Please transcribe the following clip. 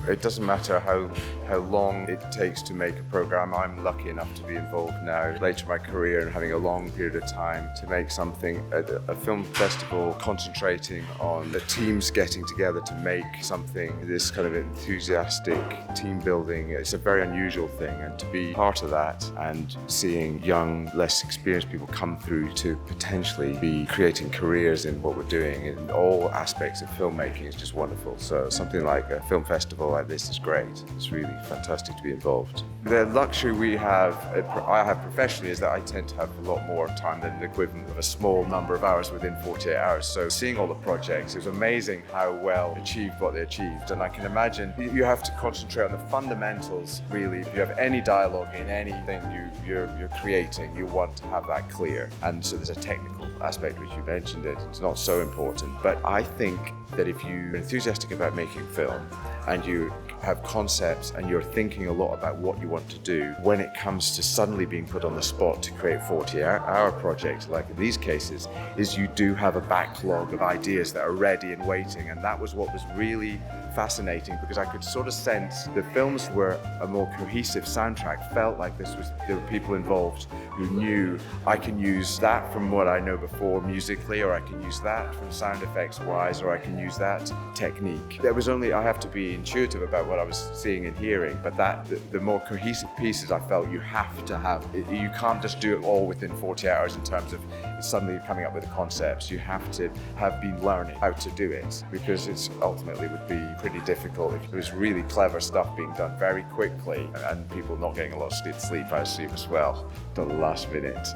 It doesn't matter how long it takes to make a program. I'm lucky enough to be involved now, later in my career, and having a long period of time to make something at a film festival, concentrating on the teams getting together to make something, this kind of enthusiastic team building. It's a very unusual thing, and to be part of that and seeing young, less experienced people come through to potentially be creating careers in what we're doing in all aspects of filmmaking is just wonderful. So something like a film festival like this is great. It's really fantastic to be involved. The luxury I have professionally is that I tend to have a lot more time than the equivalent of a small number of hours within 48 hours. So seeing all the projects, it was amazing how well achieved what they achieved. And I can imagine you have to concentrate on the fundamentals, really. If you have any dialogue in anything you're creating, you want to have that clear. And so there's a technical aspect which you mentioned it's not so important. But I think that if you're enthusiastic about making film and you have concepts and you're thinking a lot about what you want to do, when it comes to suddenly being put on the spot to create 40-hour projects, like in these cases, is you do have a backlog of ideas that are ready and waiting. And that was what was really fascinating, because I could sort of sense the films were a more cohesive soundtrack, felt like there were people involved who knew I can use that from what I know before musically, or I can use that from sound effects wise, or I can use that technique. I have to be intuitive about what I was seeing and hearing, but the more cohesive pieces I felt you have to have. You can't just do it all within 40 hours in terms of suddenly coming up with the concepts. You have to have been learning how to do it, because it's ultimately would be pretty difficult if there was really clever stuff being done very quickly and people not getting a lot of sleep, I assume, as well, till the last minute.